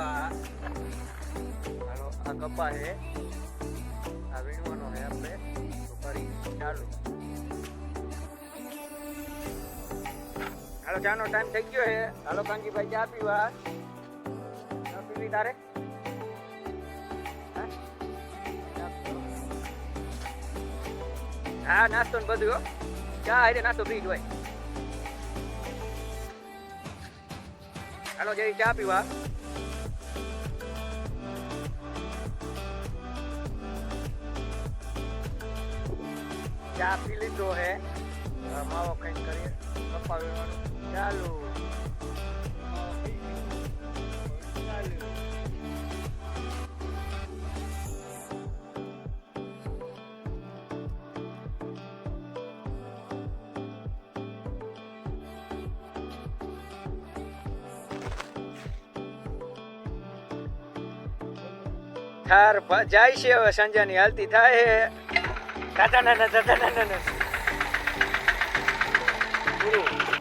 હાલો આ કપા છે આ વીણવાનો છે આપણે તો કરી ચાલુ હાલો ચાનો ટાઈમ થઈ ગયો છે હાલો કાંજીભાઈ ચા પીવા ચા પીવી તારે હા નાસ્તો ને બધું ચા હારે નાસ્તો પી હોય હાલો જઈ ચા પીવા ચા પી લીધો હે માવો કઈ કરીએ કપા વીણવાનું ચાલુ થાર જાય છે હવે સંજાની હાલતી થાય દાદા ના પૂરું